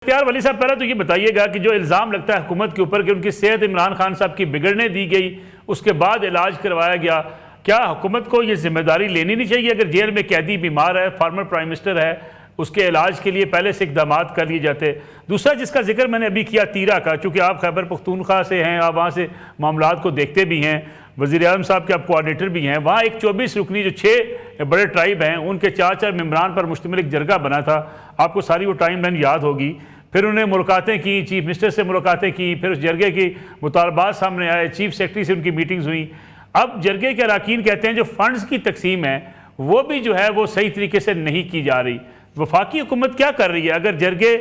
اختیار ولی صاحب، پہلے تو یہ بتائیے گا کہ جو الزام لگتا ہے حکومت کے اوپر کہ ان کی صحت عمران خان صاحب کی بگڑنے دی گئی، اس کے بعد علاج کروایا گیا، کیا حکومت کو یہ ذمہ داری لینی نہیں چاہیے؟ اگر جیل میں قیدی بیمار ہے، فارمر پرائم منسٹر ہے، اس کے علاج کے لیے پہلے سے اقدامات کر لیے جاتے۔ دوسرا جس کا ذکر میں نے ابھی کیا، تیرا کا، چونکہ آپ خیبر پختونخوا سے ہیں، آپ وہاں سے معاملات کو دیکھتے بھی ہیں، وزیر اعظم صاحب کے آپ کوارڈینیٹر بھی ہیں، وہاں ایک 24 رکنی جو 6 بڑے ٹرائب ہیں، ان کے 4 ممبران پر مشتمل ایک جرگہ بنا تھا، آپ کو ساری وہ ٹائم لائن یاد ہوگی۔ پھر انہیں ملاقاتیں کی، چیف منسٹر سے ملاقاتیں کی، پھر اس جرگے کی مطالبات سامنے آئے، چیف سیکرٹری سے ان کی میٹنگز ہوئیں۔ اب جرگے کے اراکین کہتے ہیں جو فنڈز کی تقسیم ہے وہ بھی جو ہے وہ صحیح طریقے سے نہیں کی جا رہی۔ وفاقی حکومت کیا کر رہی ہے؟ اگر جرگے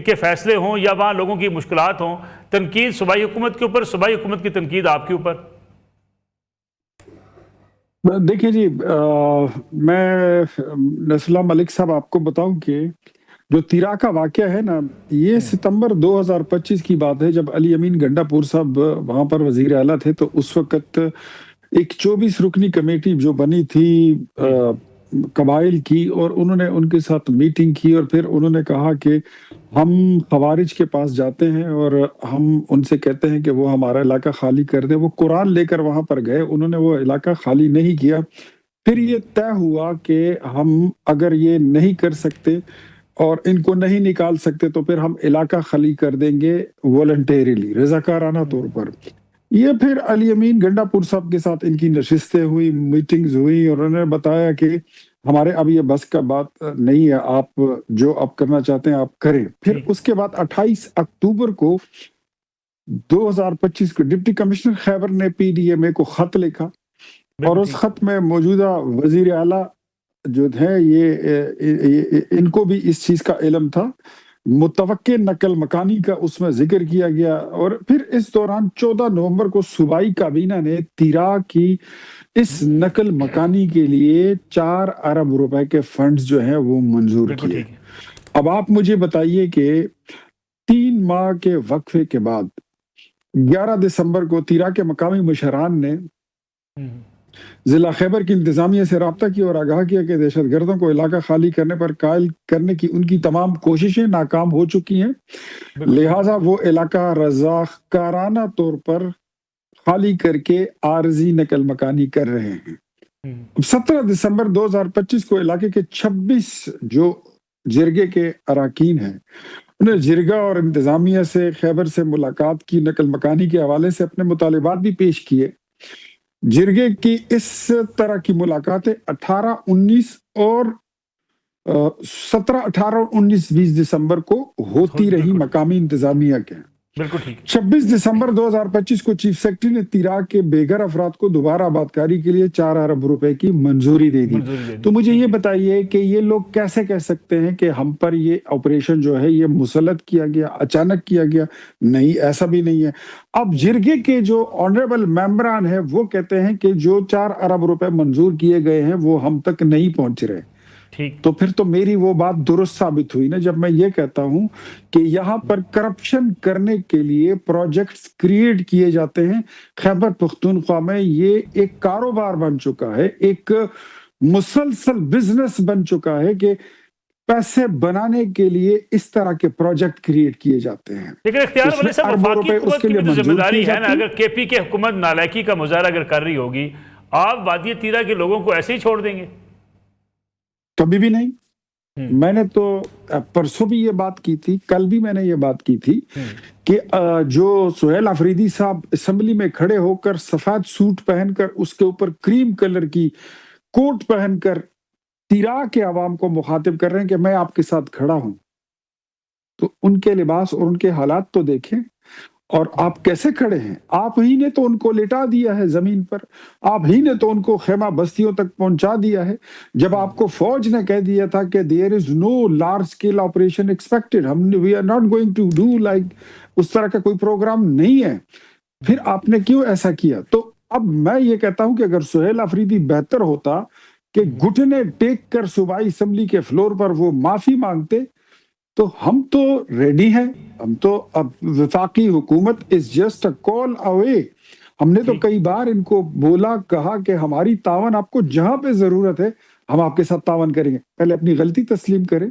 کے فیصلے ہوں یا وہاں لوگوں کی مشکلات ہوں، تنقید صوبائی حکومت کے اوپر، صوبائی حکومت کی تنقید آپ کے اوپر؟ دیکھیں جی، میں نصر اللہ ملک صاحب آپ کو بتاؤں کہ جو تیرا کا واقعہ ہے نا، یہ ستمبر 2025 کی بات ہے، جب علی امین گنڈا پور صاحب وہاں پر وزیر اعلیٰ تھے، تو اس وقت ایک 24 رکنی کمیٹی جو بنی تھی قبائل کی، اور انہوں نے ان کے ساتھ میٹنگ کی، اور پھر انہوں نے کہا کہ ہم خوارج کے پاس جاتے ہیں اور ہم ان سے کہتے ہیں کہ وہ ہمارا علاقہ خالی کر دیں۔ وہ قرآن لے کر وہاں پر گئے، انہوں نے وہ علاقہ خالی نہیں کیا۔ پھر یہ طے ہوا کہ ہم اگر یہ نہیں کر سکتے اور ان کو نہیں نکال سکتے تو پھر ہم علاقہ خالی کر دیں گے والنٹیریلی، رضاکارانہ طور پر۔ یہ پھر علی امین گنڈا پور صاحب کے ساتھ ان کی نشستیں ہوئی، میٹنگز ہوئی، اور انہوں نے بتایا کہ ہمارے اب یہ بس کا بات نہیں ہے، آپ جو آپ کرنا چاہتے ہیں آپ کریں۔ پھر اس کے بعد 28 اکتوبر کو 2025 کو ڈپٹی کمشنر خیبر نے پی ڈی ایم اے کو خط لکھا، اور اس خط میں موجودہ وزیر اعلیٰ جو ہے یہ ان کو بھی اس چیز کا علم تھا، متوقع نقل مکانی کا اس میں ذکر کیا گیا۔ اور پھر اس دوران 14 نومبر کو صوبائی کابینہ نے تیرا کی اس نقل مکانی کے لیے 4 ارب روپے کے فنڈز جو ہیں وہ منظور کیے۔ اب آپ مجھے بتائیے کہ 3 ماہ کے وقفے کے بعد 11 دسمبر کو تیرا کے مقامی مشران نے ضلع خیبر کی انتظامیہ سے رابطہ کیا اور آگاہ کیا کہ دہشت گردوں کو علاقہ خالی کرنے پر قائل کرنے کی ان کی تمام کوششیں ناکام ہو چکی ہیں، لہٰذا وہ علاقہ رضاکارانہ طور پر خالی کر کے عارضی نقل مکانی کر رہے ہیں۔ 17 دسمبر 2025 کو علاقے کے 26 جو جرگے کے اراکین ہیں، انہیں جرگہ اور انتظامیہ سے خیبر سے ملاقات کی، نقل مکانی کے حوالے سے اپنے مطالبات بھی پیش کیے۔ جرگے کی اس طرح کی ملاقاتیں 18، 19 اور 17، 18 اور 19، 20 دسمبر کو ہوتی رہی مقامی انتظامیہ کے۔ 26 دسمبر 2025 کو چیف سیکرٹری نے تیرا کے بے گھر افراد کو دوبارہ آبادکاری کے لیے 4 ارب روپے کی منظوری دے دی۔ تو مجھے یہ بتائیے کہ یہ لوگ کیسے کہہ سکتے ہیں کہ ہم پر یہ آپریشن جو ہے یہ مسلط کیا گیا، اچانک کیا گیا؟ نہیں، ایسا بھی نہیں ہے۔ اب جرگے کے جو آنریبل ممبران ہیں وہ کہتے ہیں کہ جو 4 ارب روپے منظور کیے گئے ہیں وہ ہم تک نہیں پہنچ رہے۔ تو پھر تو میری وہ بات درست ثابت ہوئی نا، جب میں یہ کہتا ہوں کہ یہاں پر کرپشن کرنے کے لیے پروجیکٹس کریٹ کیے جاتے ہیں۔ خیبر پختونخوا میں یہ ایک کاروبار بن چکا ہے، ایک مسلسل بزنس بن چکا ہے کہ پیسے بنانے کے لیے اس طرح کے پروجیکٹ کریٹ کیے جاتے ہیں۔ لیکن اختیار والے صاحب، وفاقی حکومت کی بھی ذمہ داری ہے نا، اگر کے پی کے حکومت نالائکی کا مظاہرہ اگر کر رہی ہوگی، آپ وادی تیرا کے لوگوں کو ایسے ہی چھوڑ دیں گے؟ کبھی بھی نہیں۔ میں نے تو پرسوں بھی یہ بات کی تھی، کل بھی میں نے یہ بات کی تھی کہ جو سہیل آفریدی صاحب اسمبلی میں کھڑے ہو کر سفید سوٹ پہن کر اس کے اوپر کریم کلر کی کوٹ پہن کر تیرا کے عوام کو مخاطب کر رہے ہیں کہ میں آپ کے ساتھ کھڑا ہوں، تو ان کے لباس اور ان کے حالات تو دیکھیں، اور آپ کیسے کھڑے ہیں۔ آپ ہی نے تو ان کو لٹا دیا ہے زمین پر، آپ ہی نے تو ان کو خیمہ بستیوں تک پہنچا دیا ہے، جب آپ کو فوج نے کہہ دیا تھا کہ there is no large scale operation expected، we are not going to do like اس طرح کا کوئی پروگرام نہیں ہے، پھر آپ نے کیوں ایسا کیا؟ تو اب میں یہ کہتا ہوں کہ اگر سہیل آفریدی بہتر ہوتا کہ گھٹنے ٹیک کر صوبائی اسمبلی کے فلور پر وہ معافی مانگتے، تو ہم تو ریڈی ہیں، ہم تو اب وفاقی حکومت is just a call away۔ ہم نے تو کئی بار ان کو بولا، کہا کہ ہماری تعاون آپ کو جہاں پہ ضرورت ہے ہم آپ کے ساتھ تعاون کریں گے، پہلے اپنی غلطی تسلیم کریں۔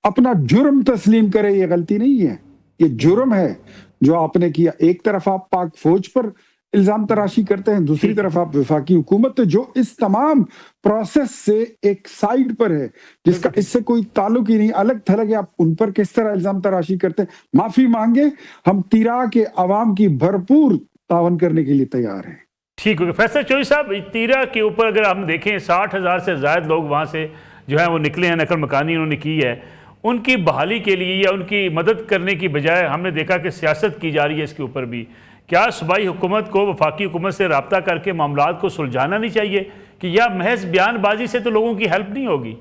اپنا جرم تسلیم کرے، یہ غلطی نہیں ہے، یہ جرم ہے جو آپ نے کیا. ایک طرف آپ پاک فوج پر الزام تراشی کرتے ہیں، دوسری طرف آپ وفاقی حکومت جو اس تمام پروسیس سے ایک سائیڈ پر ہے، جس کا اس سے کوئی تعلق ہی نہیں، الگ تھلگ ہے، آپ ان پر کس طرح الزام تراشی کرتے ہیں. معافی مانگے، ہم تیرا کے عوام کی بھرپور تعاون کرنے کے لیے تیار ہیں. ٹھیک ہوگا. فیصل چوہدری صاحب، تیرا کے اوپر اگر ہم دیکھیں 60,000 سے زائد لوگ وہاں سے جو ہے وہ نکلے ہیں، نقل مکانی انہوں نے کی ہے. ان کی بحالی کے لیے یا ان کی مدد کرنے کی بجائے ہم نے دیکھا کہ سیاست کی جا رہی ہے اس کے اوپر بھی. کیا صوبائی حکومت کو وفاقی حکومت سے رابطہ کر کے معاملات کو سلجھانا نہیں چاہیے کہ یا محض بیان بازی سے تو لوگوں کی ہیلپ نہیں ہوگی؟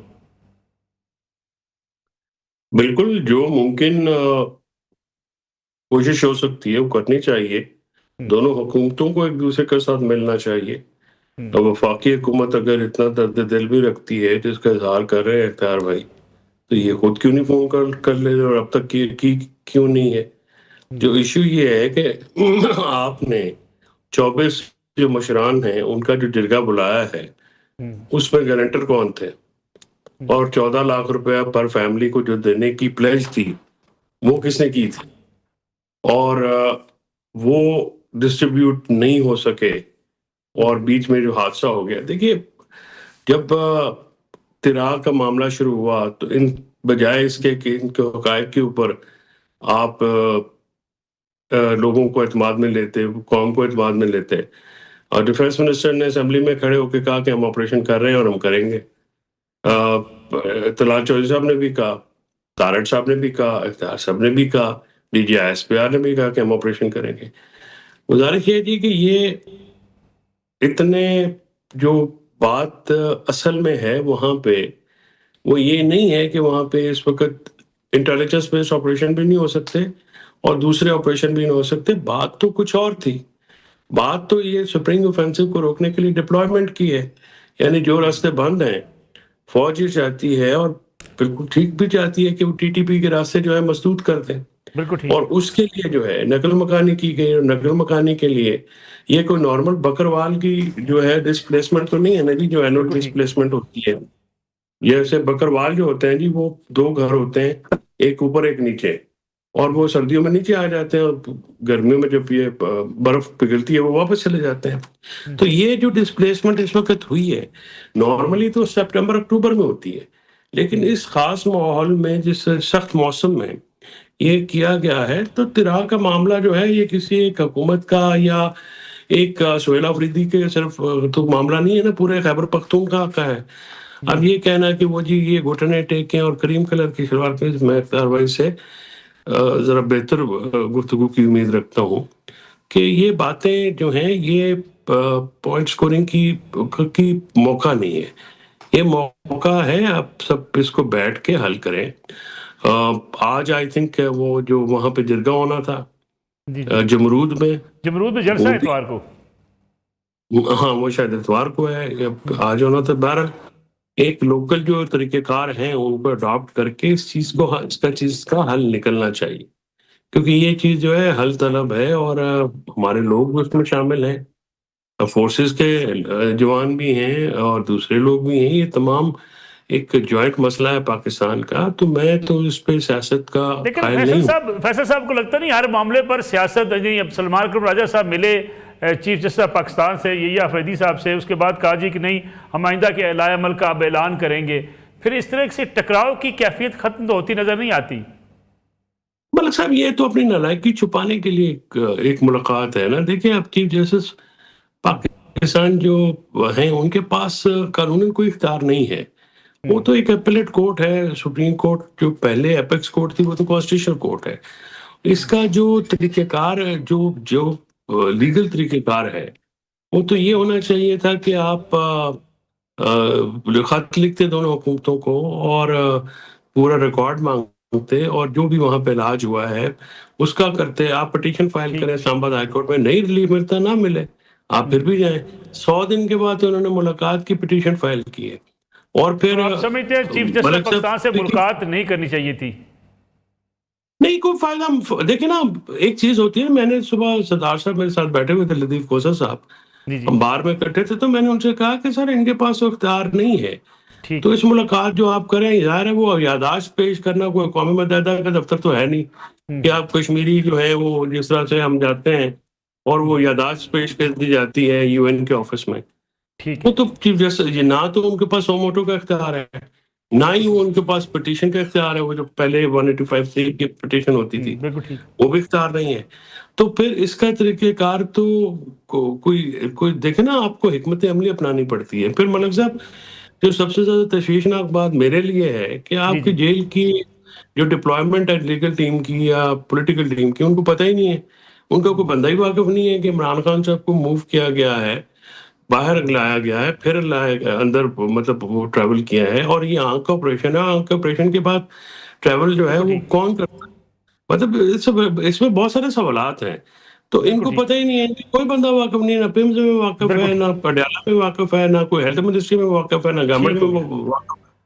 بالکل، جو ممکن کوشش ہو سکتی ہے وہ کرنی چاہیے. دونوں حکومتوں کو ایک دوسرے کے ساتھ ملنا چاہیے. وفاقی حکومت اگر اتنا درد دل بھی رکھتی ہے جس کا اظہار کر رہے ہیں اختیار بھائی، تو یہ خود کیوں نہیں فون کر لے اور اب تک کی کیوں نہیں ہے؟ جو ایشو یہ ہے کہ آپ نے 24 جو مشران ہیں ان کا جو جرگہ بلایا ہے اس میں گارنٹر کون تھے، اور 14 لاکھ روپیہ پر فیملی کو جو دینے کی پلیج تھی وہ کس نے کی تھی، اور وہ ڈسٹریبیوٹ نہیں ہو سکے اور بیچ میں جو حادثہ ہو گیا. دیکھیے، جب تیرا کا معاملہ شروع ہوا تو ان بجائے اس کے کہ ان کے حقائق کے اوپر آپ لوگوں کو اعتماد میں لیتے، قوم کو اعتماد میں لیتے، اور ڈیفینس منسٹر نے اسمبلی میں کھڑے ہو کے کہا کہ ہم آپریشن کر رہے ہیں اور ہم کریں گے. طلال چودھری صاحب نے بھی کہا، تارڑ صاحب نے بھی کہا، اختیار صاحب نے بھی کہا، D G I S P R نے بھی کہا کہ ہم آپریشن کریں گے. گزارش یہ تھی کہ یہ اتنے جو بات اصل میں ہے وہاں پہ وہ یہ نہیں ہے کہ وہاں پہ اس وقت انٹیلیجنس بیس آپریشن بھی نہیں ہو سکتے اور دوسرے آپریشن بھی نہیں ہو سکتے. بات تو کچھ اور تھی. بات تو یہ سپرنگ اوفینسو کو روکنے کے لیے ڈپلائمنٹ کی ہے. یعنی جو راستے بند ہیں فوج یہ چاہتی ہے، اور بالکل ٹھیک بھی چاہتی ہے، کہ وہ ٹی ٹی پی کے راستے جو ہے مسدود کر دیں. بالکل ٹھیک. اور اس کے لیے جو ہے نقل مکانی کی گئی، اور نقل مکانی کے لیے یہ کوئی نارمل بکروال کی جو ہے ڈسپلیسمنٹ تو نہیں ہے نا جی، جو اینول ڈسپلیسمنٹ ہوتی ہے. جیسے بکروال جو ہوتے ہیں جی، وہ 2 گھر ہوتے ہیں، ایک اوپر ایک نیچے، اور وہ سردیوں میں نیچے آ جاتے ہیں اور گرمیوں میں جب یہ برف پگھلتی ہے وہ واپس چلے جاتے ہیں. تو یہ جو ڈسپلیسمنٹ اس وقت ہوئی ہے نارملی تو سپٹمبر اکتوبر میں ہوتی ہے، لیکن اس خاص ماحول میں، جس سخت موسم میں یہ کیا گیا ہے، تو تیرا کا معاملہ جو ہے یہ کسی ایک حکومت کا یا ایک سہیل آفریدی کے صرف تو معاملہ نہیں ہے نا، پورے خیبر پختونخوا کا ہے. اب یہ کہنا کہ وہ جی یہ گھٹنے ٹیکیں اور کریم کلر کی شلوار قمیض، میں اختیار بھائی سے ذرا بہتر گفتگو کی امید رکھتا ہوں کہ یہ باتیں جو ہیں یہ پوائنٹ سکورنگ کی موقع نہیں ہے. یہ موقع ہے آپ سب اس کو بیٹھ کے حل کریں. آج آئی تھنک وہ جو وہاں پہ جرگہ ہونا تھا جمرود میں جلسہ اتوار کو، ہاں وہ شاید اتوار کو ہے، آج ہونا تھا. بہرحال ایک لوکل جو طریقہ کار ہیں ان کو اڈاپٹ کر کے اس چیز کا حل نکلنا چاہیے، کیونکہ یہ چیز جو ہے حل طلب ہے، اور ہمارے لوگ بھی اس میں شامل ہیں، فورسز کے جوان بھی ہیں اور دوسرے لوگ بھی ہیں. یہ تمام ایک جوائنٹ مسئلہ ہے پاکستان کا. تو میں تو اس پہ سیاست کا لیکن فیصل صاحب کو لگتا نہیں ہر معاملے پر سیاست؟ اب سلمان اکرم راجہ صاحب ملے چیف جسٹس آف پاکستان سے، یحییٰ آفریدی صاحب سے، اس کے بعد کہا جی کہ نہیں ہم آئندہ کے اعلان عمل کا اب اعلان کریں گے. پھر اس طرح سے ٹکراؤ کی کیفیت ختم تو ہوتی نظر نہیں آتی. ملک صاحب یہ تو اپنی نالائکی چھپانے کے لیے ایک ملاقات ہے نا. دیکھیں اب چیف جسٹس پاکستان جو ہیں ان کے پاس قانوناً کوئی اختیار نہیں ہے. وہ تو ایک اپیلیٹ کورٹ ہے. سپریم کورٹ جو پہلے ایپیکس کورٹ تھی وہ تو کانسٹیٹیوشنل کورٹ ہے. اس کا جو طریقہ کار جو لیگل طریقہ کار ہے وہ تو یہ ہونا چاہیے تھا کہ آپ خط لکھتے دونوں حکومتوں کو اور پورا ریکارڈ مانگتے، اور جو بھی وہاں پہ علاج ہوا ہے اس کا کرتے. آپ پٹیشن فائل کریں اسلام آباد ہائی کورٹ میں، نہیں ریلیف ملتا نہ ملے، آپ پھر بھی جائیں. 100 دن کے بعد انہوں نے ملاقات کی پٹیشن فائل کی ہے. اور پھر آپ سمجھتے ہیں چیف جسٹس آف پاکستان سے ملاقات نہیں کرنی چاہیے تھی؟ نہیں کوئی فائدہ. دیکھیں نا ایک چیز ہوتی ہے، میں نے صبح سردار صاحب میرے ساتھ بیٹھے ہوئے تھے، لطیف کوسا صاحب، ہم بار میں کٹھے تھے، تو میں نے ان سے کہا کہ سر ان کے پاس اختیار نہیں ہے ٹھیک تو اس ملاقات جو آپ کریں ظاہر ہے وہ یادداشت پیش کرنا کوئی اقوام متحدہ کا دفتر تو ہے نہیں کہ آپ کشمیری جو ہے وہ جس طرح سے ہم جاتے ہیں اور وہ یادداشت پیش کر دی جاتی ہے یو این کے آفس میں. ٹھیک وہ تو چیف جسٹس نہ تو ان کے پاس سو موٹو کا اختیار ہے نہ ہی وہ ان کے پاس پٹیشن کا اختیار ہے. وہ جو پہلے 185C کی پٹیشن ہوتی تھی بالکل ٹھیک. وہ بھی اختیار نہیں ہے. تو پھر اس کا طریقہ کار تو کوئی دیکھے نا آپ کو حکمت عملی اپنانی پڑتی ہے. پھر ملک صاحب جو سب سے زیادہ تشویشناک بات میرے لیے ہے کہ آپ کی جیل کی جو ڈپلائمنٹ ہے لیگل ٹیم کی یا پولیٹیکل ٹیم کی ان کو پتہ ہی نہیں ہے. ان کا کوئی بندہ ہی واقف نہیں ہے کہ عمران خان صاحب کو موو کیا گیا ہے باہر لایا گیا ہے پھر اندر مطلب وہ ٹریول کیا ہے اور یہ آنکھ کا آپریشن ہے. آنکھ کے آپریشن کے بعد ٹریول جو ہے وہ کون کرتا ہے؟ مطلب اس میں بہت سارے سوالات ہیں. تو ان کو پتہ ہی نہیں ہے کہ کوئی بندہ واقف نہیں ہے. نہ پیمز میں واقف ہے نہ پٹیالہ میں واقف ہے نہ کوئی ہیلتھ منسٹری میں واقف ہے نہ گورنمنٹ میں واقف ہے.